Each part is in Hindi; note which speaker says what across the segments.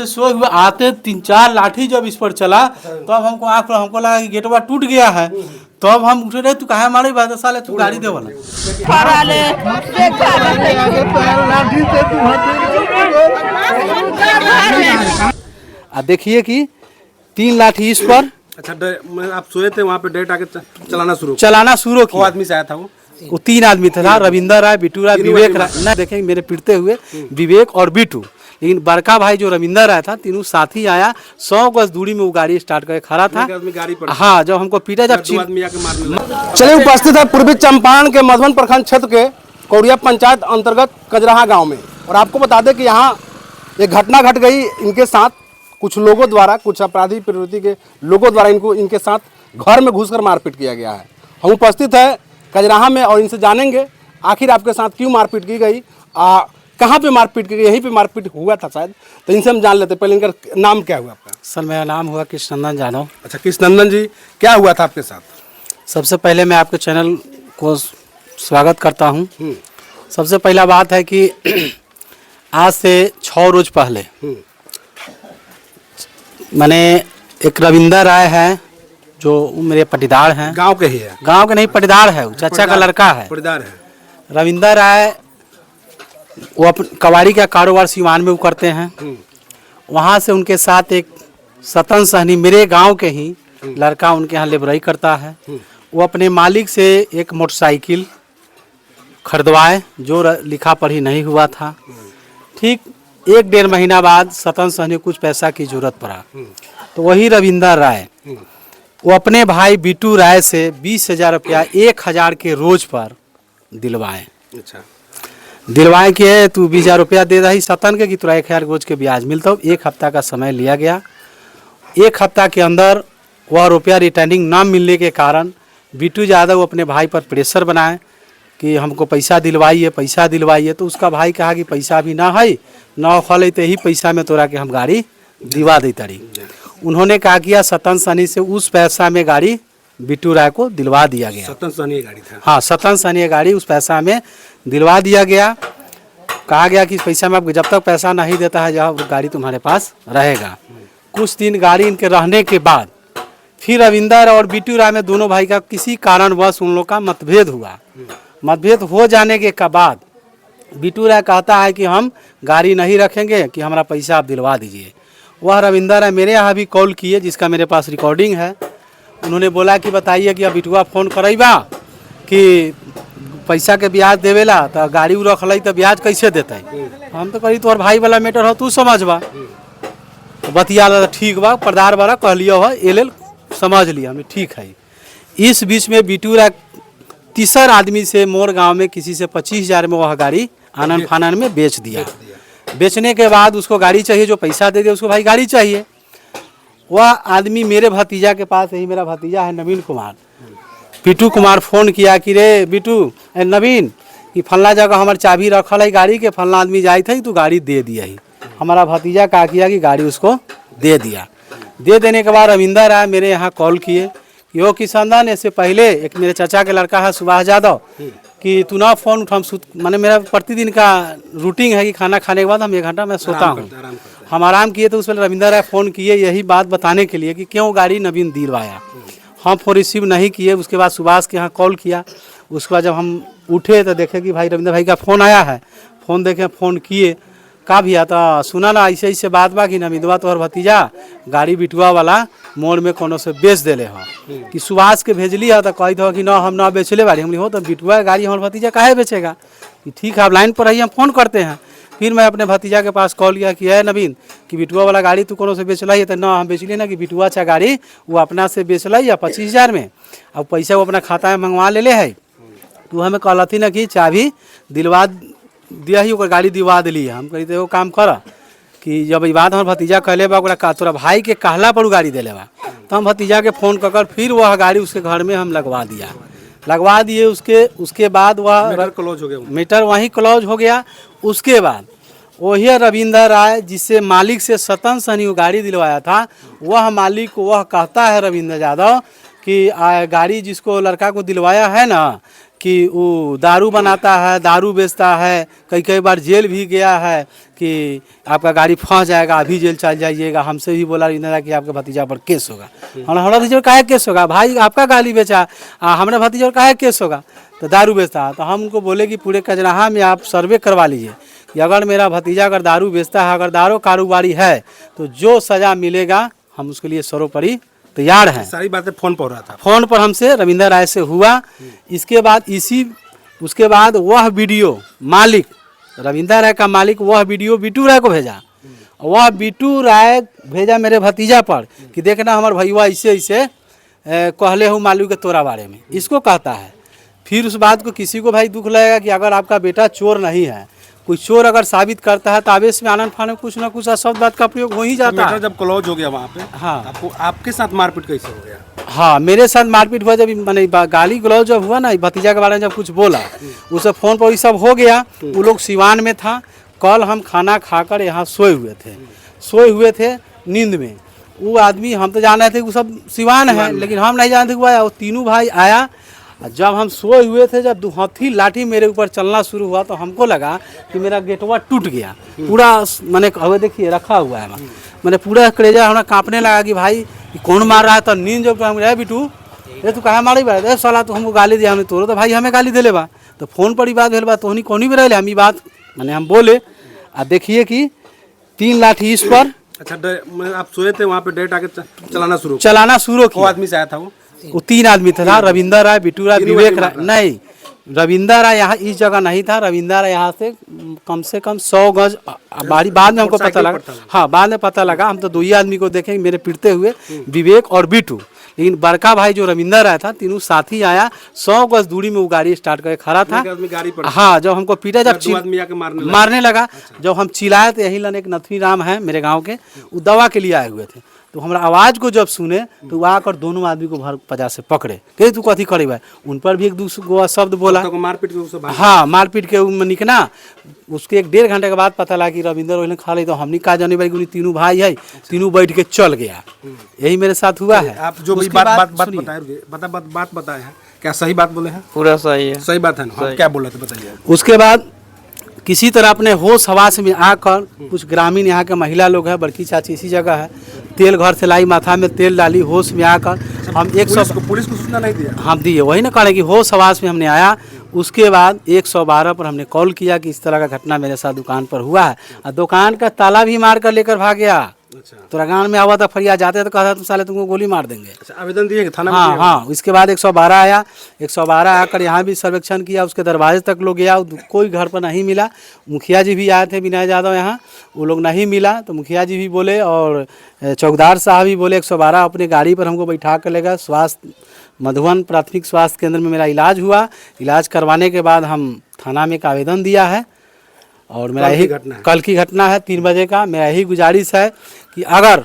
Speaker 1: सो हुए आते 3-4 लाठी जब इस पर चला तब हमको लगा कि गेटवा टूट गया है। तब हम उठे रहे, तू कहा मारे बात साले, तू गाड़ी दे वाला देखिए कि 3 लाठी इस पर।
Speaker 2: अच्छा, आप सोए थे वहाँ पे, डायरेक्ट आके चलाना शुरू किया। आदमी से आया था
Speaker 1: वो 3 आदमी था, रविंदर राय, बिट्टू राय, विवेक राय। ना देखेंगे मेरे पीटते हुए विवेक और बिट्टू, लेकिन बड़का भाई जो रविंदर राय था, तीनों साथी आया। 100 गज दूरी में वो गाड़ी स्टार्ट करके खड़ा था। हाँ, जब हमको पीटा, जब
Speaker 2: चलिए उपस्थित है पूर्वी चंपारण के मधुबन प्रखंड क्षेत्र के कौड़िया पंचायत अंतर्गत कजराहा गाँव में। और आपको बता दें कि यहाँ एक घटना घट गई इनके साथ, कुछ लोगों द्वारा, कुछ अपराधी प्रवृत्ति के लोगों द्वारा इनके साथ घर में घुसकर मारपीट किया गया है। हम उपस्थित है कजराहा में और इनसे जानेंगे आखिर आपके साथ क्यों मारपीट की गई, कहाँ पे मारपीट की गई, यहीं पे मारपीट हुआ था शायद। तो इनसे हम जान लेते। पहले इनका नाम क्या हुआ आपका?
Speaker 1: सर, मेरा नाम हुआ कृष्णनंदन यादव।
Speaker 2: अच्छा कृष्णनंदन जी, क्या हुआ था आपके साथ?
Speaker 1: सबसे पहले मैं आपके चैनल को स्वागत करता हूँ। सबसे पहला बात है कि आज से 6 रोज पहले मैंने एक रविंदर राय है जो मेरे पटीदार हैं,
Speaker 2: गांव के ही है?
Speaker 1: गांव के नहीं, पटीदार है, चाचा का लड़का है,
Speaker 2: पटीदार है।
Speaker 1: रविंदर राय वो अपने कबाड़ी का कारोबार सिवान में वो करते हैं। वहाँ से उनके साथ एक सतन सहनी, मेरे गांव के ही लड़का, उनके यहाँ लेबराई करता है। वो अपने मालिक से एक मोटरसाइकिल खरीदवाए जो लिखा पढ़ी नहीं हुआ था। ठीक 1-1.5 महीना बाद सतन सहनी कुछ पैसा की जरूरत पड़ा, तो वही रविंदर राय वो अपने भाई बिट्टू राय से 20,000 रुपया 1,000 के रोज पर दिलवाए।
Speaker 2: अच्छा,
Speaker 1: दिलवाए कि तू 20,000 रुपया दे रही सतन के कि तुरा 1,000 रोज के ब्याज मिलता। 1 हफ्ता का समय लिया गया। 1 हफ्ता के अंदर वह रुपया रिटर्निंग ना मिलने के कारण बिट्टू यादव अपने भाई पर प्रेशर बनाए कि हमको पैसा दिलवाइए, पैसा दिलवाइए। तो उसका भाई कहा कि पैसा भी ना है, ना खल तो यही पैसा में तोरा के हम गाड़ी दिवा दी तड़ी। उन्होंने कहा किया सतन सनी से उस पैसा में गाड़ी बिट्टू राय को दिलवा दिया गया।
Speaker 2: सतन सहनी गाड़ी था? हाँ,
Speaker 1: सतन सहनी गाड़ी उस पैसा में दिलवा दिया गया। कहा गया कि पैसा में आप जब तक पैसा नहीं देता है जब गाड़ी तुम्हारे पास रहेगा। कुछ दिन गाड़ी इनके रहने के बाद फिर रविंदर और बिट्टू राय में दोनों भाई का किसी कारणवश उन लोग का मतभेद हुआ। मतभेद हो जाने के बाद बिट्टू राय कहता है कि हम गाड़ी नहीं रखेंगे, कि हमारा पैसा आप दिलवा दीजिए। वह रविंदर राय मेरे यहाँ भी कॉल किए, जिसका मेरे पास रिकॉर्डिंग है। उन्होंने बोला कि बताइए कि अब बिटुआ फोन करेबा कि पैसा के ब्याज देवेला, तो गाड़ी रख ली तो ब्याज कैसे देते। हम तो कही तोहर भाई वाला मैटर हो, तू समझबा। बतिया ठीक बा, पर्दार बारा कह लियो है, ये लेल समझ लिया, हमें ठीक है। इस बीच में बिट्टू राय तीसर आदमी से मोर गांव में किसी से 25,000 में वह गाड़ी आनन फानन में बेच दिया। बेचने के बाद उसको गाड़ी चाहिए, जो पैसा दे दे उसको भाई गाड़ी चाहिए। वह आदमी मेरे भतीजा के पास, यही मेरा भतीजा है नवीन कुमार, बिट्टू कुमार फोन किया कि रे बिट्टू नवीन कि फलना जगह हमारे चाबी रखल है गाड़ी के, फलना आदमी जाए थे, तू गाड़ी दे दिया ही। हमारा भतीजा कहा किया कि गाड़ी उसको दे दिया। दे देने के बाद रविंदर राय मेरे यहाँ कॉल किए कि वो किसंदन, इससे पहले एक मेरे चाचा के लड़का है सुभाष यादव, कि तू ना फ़ोन उठा, मैंने मेरा प्रतिदिन का रूटीन है कि खाना खाने के बाद हम 1 घंटा मैं सोता हूँ, हम आराम किए। तो उस पर रविंदर राय फ़ोन किए यही बात बताने के लिए कि क्यों गाड़ी नवीन दिलवाया। हम फ़ोन रिसीव नहीं किए। उसके बाद सुभाष के यहाँ कॉल किया। उसके बाद जब हम उठे तो देखे कि भाई रविंदर भाई का फ़ोन आया है। फ़ोन देखे, फ़ोन किए, का भी आता सुना ना ऐसे ऐसे बात बा कि नवीनवा तोहर भतीजा गाड़ी बिटुआ वाला मोड़ में कोनो से बेच देले हो, कि सुभाष के भेजली है। तो कही दो कि ना हम ना बेचले बाड़ी। हम हो तो बिटुआ गाड़ी हमारे भतीजा काहे बेचेगा, कि ठीक है आप लाइन पर रहिए, हम फ़ोन करते हैं। फिर मैं अपने भतीजा के पास कॉल किया कि है नवीन कि बिटुआ वाला गाड़ी तू कोनो से बेचला है। तो ना हम बेचलिए ना, कि बिटुआ अच्छा गाड़ी वो अपना से बेचला या 25,000 में, अब पैसा वो अपना खाता में मंगवा ले है। तू हमें कहलथी ना कि चाबी दिलवा दिया ही, गाड़ी दिलवा दिली है। हम कही तो वो काम कर कि जब ये बात हमारे भतीजा कहले बा तोरा भाई के कहला पर गाड़ी दिले बा, तो हम भतीजा के फ़ोन कर फिर वह गाड़ी उसके घर में हम लगवा दिए। उसके बाद वह
Speaker 2: मीटर क्लोज हो गया,
Speaker 1: मीटर वहीं क्लोज हो गया। उसके बाद वही रविंदर राय जिससे मालिक से सतन सहनी गाड़ी दिलवाया था, वह मालिक को वह कहता है रविंदर यादव कि गाड़ी जिसको लड़का को दिलवाया है ना, कि वो दारू बनाता है, दारू बेचता है, कई कई बार जेल भी गया है कि आपका गाड़ी फंस जाएगा, अभी जेल चल जाइएगा। हमसे भी बोला रविंद्र कि आपके भतीजा पर केस होगा। हमारा भतीजा पर काहे केस होगा? भाई आपका गाली बेचा, हमारे भतीजा पर काहे केस होगा? तो दारू बेचता है। तो हम उनको बोले कि पूरे कजराहा में आप सर्वे करवा लीजिए कि अगर मेरा भतीजा अगर दारू बेचता है, अगर दारू कारोबारी है, तो जो सज़ा मिलेगा हम उसके लिए सर्वोपरि तैयार हैं।
Speaker 2: सारी बातें फोन पर हो रहा था।
Speaker 1: फोन पर हमसे रविंदर राय से हुआ। इसके बाद उसके बाद वह वीडियो मालिक रविंदर राय का मालिक वह वीडियो बिट्टू राय को भेजा। वह बिट्टू राय भेजा मेरे भतीजा पर कि देखना हमारे भैया ऐसे ऐसे कहले हो मालूम के तोरा बारे में, इसको कहता है। फिर उस बात को किसी को भाई दुख लगेगा कि अगर आपका बेटा चोर नहीं है, कोई चोर अगर साबित करता है तो आवेश में आनंद फानंद कुछ ना कुछ अशब्द बात का प्रयोग हो ही जाता है।
Speaker 2: जब क्लोज हो गया वहाँ पे,
Speaker 1: हाँ,
Speaker 2: आपको आपके साथ मारपीट कैसे हो गया?
Speaker 1: हाँ, मेरे साथ मारपीट हुआ जब मैंने गाली गलौज जब हुआ ना, भतीजा के बारे में जब कुछ बोला, उसे फ़ोन पर ये सब हो गया। वो लोग सिवान में था। कल हम खाना खाकर यहाँ सोए हुए थे नींद में। वो आदमी हम तो जान रहे थे वो सब सिवान है, लेकिन हम नहीं जानते हुआ वो तीनों भाई आया। जब हम सोए हुए थे, जब दुहाथी लाठी मेरे ऊपर चलना शुरू हुआ तो हमको लगा कि मेरा गेटवा टूट गया पूरा। मैंने कहा देखिए रखा हुआ है, मैंने पूरा कलेजा हमारा कांपने लगा कि भाई कौन मार रहा है। तो नींद जब हम रहे बिटू ये तू कहा मारी बात साला, तो हमको गाली दिया, हमने तोड़ो तो भाई हमें गाली दे बा। तो फोन पर ही बात भेल बा, तो कौन भी रहे हम ये बात मैंने हम बोले। अब देखिए कि 3 लाठी इस पर।
Speaker 2: अच्छा, आप सोए थे वहाँ पे, डेट आके चलाना शुरू
Speaker 1: किया।
Speaker 2: आदमी से आया था
Speaker 1: वो 3 आदमी था, रविंदर राय, बिट्टू राय, विवेक राय। नहीं, रविंदर राय यहाँ इस जगह नहीं था। रविंदर राय यहाँ से कम 100 गज बाड़ी। बाद में हमको पता लगा, हाँ बाद में पता लगा। हम तो 2 ही आदमी को देखे मेरे पीटते हुए, विवेक और बिट्टू। लेकिन बड़का भाई जो रविंदर राय था, तीनों साथी आया। 100 गज दूरी में वो गाड़ी स्टार्ट करके खड़ा था। हाँ, जब हमको पीटा, जब मारने लगा, जब हम चिल्लाए तो यही लन एक नथवी राम है मेरे गाँव के, वो दवा के लिए आए हुए थे। तो हमारा आवाज़ को जब सुने तो आकर दोनों आदमी को भर पजा से पकड़े, कहे तू कथी करे भाई। उन पर भी एक दूसरा शब्द बोला,
Speaker 2: मारपीट के। हाँ,
Speaker 1: मारपीट के निकना। उसके 1.5 घंटे के बाद पता लगा कि रविंदर ओहने खा ली। तो हमने कहा जाने भाई तीनों भाई है, तीनों बैठ के चल गया। यही मेरे साथ हुआ है।
Speaker 2: आप जो बात बताए हैं, क्या सही बात बोले हैं?
Speaker 3: पूरा सही है।
Speaker 2: सही बात है ना? क्या बोल रहे थे बताइए।
Speaker 1: उसके बाद किसी तरह अपने होश हवास में आकर कुछ ग्रामीण यहाँ के महिला लोग हैं, बड़की चाची इसी जगह है, तेल घर से लाई, माथा में तेल डाली, होश में आकर हम
Speaker 2: पुलिस को सूचना नहीं दिया?
Speaker 1: हम दिए, वही ना करें कि होश हवास में हमने आया। उसके बाद 112 पर हमने कॉल किया कि इस तरह का घटना मेरे साथ दुकान पर हुआ है, और दुकान का ताला भी मार कर लेकर भाग गया।
Speaker 2: अच्छा,
Speaker 1: तो गाँव में आवा था, फरियाद जाते तो कहता तुम साले तुमको गोली मार देंगे।
Speaker 2: अच्छा, आवेदन दिए थाना में?
Speaker 1: हाँ। इसके बाद 112 आया। 112 आकर यहाँ भी सर्वेक्षण किया, उसके दरवाजे तक लोग गया, कोई घर पर नहीं मिला। मुखिया जी भी आए थे विनय यादव यहाँ, वो लोग नहीं मिला। तो मुखिया जी भी बोले और चौकीदार साहब भी बोले 112 अपने गाड़ी पर हमको बैठा कर लेगा। स्वास्थ्य मधुबन प्राथमिक स्वास्थ्य केंद्र में मेरा इलाज हुआ। इलाज करवाने के बाद हम थाना में एक आवेदन दिया है। और मेरा यही कल की घटना है 3 बजे का। मेरा यही गुजारिश है कि अगर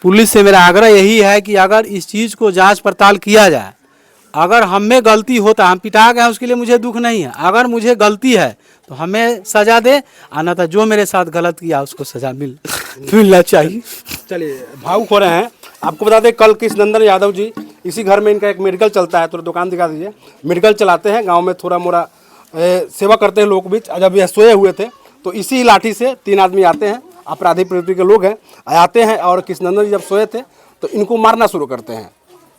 Speaker 1: पुलिस से मेरा आग्रह यही है कि अगर इस चीज़ को जांच पड़ताल किया जाए, अगर हम में गलती होता, हम पिटा गए उसके लिए मुझे दुख नहीं है, अगर मुझे गलती है तो हमें सज़ा दे, आना था जो मेरे साथ गलत किया उसको सज़ा मिलना चाहिए।
Speaker 2: चलिए, भावुक हो रहे हैं। आपको बता दें, कल कृष्णनंदन यादव जी, इसी घर में इनका एक मेडिकल चलता है, थोड़ा दुकान दिखा दीजिए। मेडिकल चलाते हैं, गाँव में थोड़ा मोड़ा सेवा करते हैं लोगों के बीच। जब यह सोए हुए थे तो इसी लाठी से 3 आदमी आते हैं, अपराधी प्रवृत्ति के लोग हैं, आते हैं और कृष्णनंदन जी जब सोए थे तो इनको मारना शुरू करते हैं।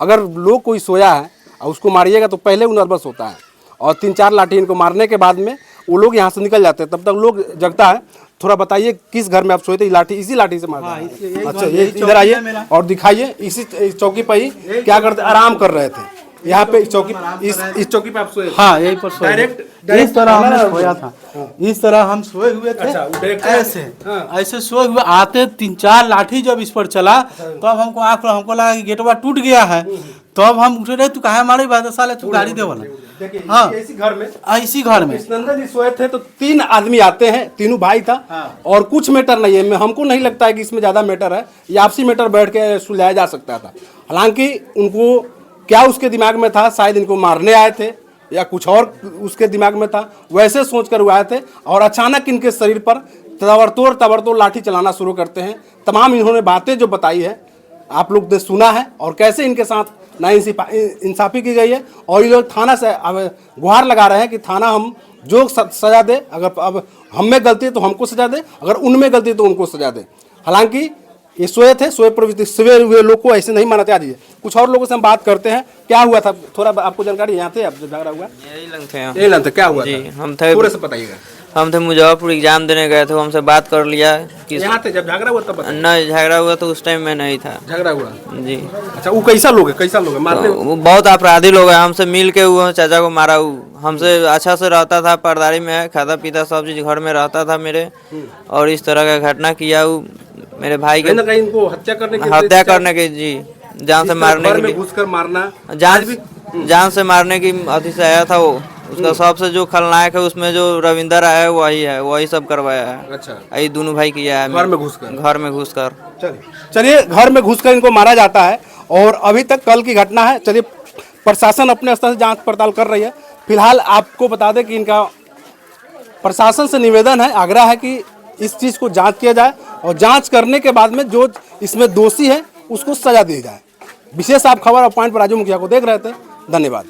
Speaker 2: अगर लोग कोई सोया है और उसको मारिएगा तो पहले वो नर्वस होता है, और 3-4 लाठी इनको मारने के बाद में वो लोग यहाँ से निकल जाते हैं। तब तक लोग जगता है। थोड़ा बताइए किस घर में आप सोए थे? लाठी इसी लाठी से मारते हैं? अच्छा, ये इधर आइए और दिखाइए। इसी चौकी पर ही क्या करते, आराम कर रहे थे यहाँ पे, चौकी, इस चौकी पे आप सोए?
Speaker 1: हाँ, यहीं पर डायरेक्ट इस तरह हमने सोया था। इस तरह हम सोए हुए थे।
Speaker 2: अच्छा,
Speaker 1: ऐसे सोए हुए आते 3-4 लाठी जब इस पर चला, तब हमको लगा कि गेटवा टूट गया है। तब हम उठे रहे, तू कहा मारे बात साले, तू गाड़ी दे वाला। हाँ,
Speaker 2: इसी घर में कृष्णनंदन जी सोए थे तो 3 आदमी आते हैं, तीनों भाई था। और कुछ मैटर नहीं है, हमको नहीं लगता है कि इसमें ज्यादा मैटर है, ये आपसी मैटर बैठ के सुलझाया जा सकता था। हालांकि उनको क्या उसके दिमाग में था, शायद इनको मारने आए थे या कुछ और उसके दिमाग में था, वैसे सोचकर वो आए थे। और अचानक इनके शरीर पर तबड़तोड़ लाठी चलाना शुरू करते हैं। तमाम इन्होंने बातें जो बताई है आप लोग ने सुना है, और कैसे इनके साथ ना इंसाफी की गई है। और ये लोग थाना से अब गुहार लगा रहे हैं कि थाना हम जो सजा दे, अगर अब हम में गलती है तो हमको सजा दे, अगर उनमें गलती है तो उनको सजा दे। हालांकि ये सोए थे, सोए प्रवृत्ति, सोए हुए लोग को ऐसे नहीं माना चाहिए। कुछ और लोगों से हम बात करते हैं, क्या हुआ था थोड़ा आपको जानकारी? यहाँ थे आप जब झगड़ा हुआ?
Speaker 3: यही लंग थे
Speaker 2: यही लंग थे, क्या हुआ
Speaker 3: जी,
Speaker 2: था?
Speaker 3: हम थे
Speaker 2: थोड़े से बताइएगा।
Speaker 3: हम थे मुजफ्फरपुर एग्जाम देने गए थे, वो हमसे बात कर लिया कि
Speaker 2: यहाँ थे जब झगड़ा हुआ तब बताइए।
Speaker 3: नहीं, झगड़ा हुआ तो उस टाइम में नहीं था
Speaker 2: झगड़ा हुआ
Speaker 3: जी।
Speaker 2: अच्छा, वो कैसा लोग है, कैसा लोग है? मारते
Speaker 3: तो वो बहुत अपराधी लोग हैं, हमसे मिल के वो चाचा को मारा। वो हमसे अच्छा से रहता था, पर्दारी में है, खाता पीता सब चीज़ घर में रहता था मेरे, और इस तरह का घटना किया। वो मेरे भाई
Speaker 2: कहीं ना
Speaker 3: के
Speaker 2: कहीं इनको हत्या करने की
Speaker 3: जी, जान से मारने के लिए,
Speaker 2: घुसकर मारना,
Speaker 3: जान से मारने की अति से आया था वो। उसका सबसे जो खलनायक है उसमें जो रविंदर आया है वही है, वही सब करवाया है।
Speaker 2: अच्छा,
Speaker 3: यही दोनों भाई किया है
Speaker 2: घर में घुसकर।
Speaker 3: घर में घुसकर
Speaker 2: चलिए घर में घुसकर इनको मारा जाता है, और अभी तक कल की घटना है। चलिए प्रशासन अपने स्तर से जांच पड़ताल कर रही है। फिलहाल आपको बता दें कि इनका प्रशासन से निवेदन है, आग्रह है कि इस चीज़ को जांच किया जाए, और जांच करने के बाद में जो इसमें दोषी है उसको सजा दी जाए। विशेष आप खबर और पॉइंट पर राजू मुखिया को देख रहे थे। धन्यवाद।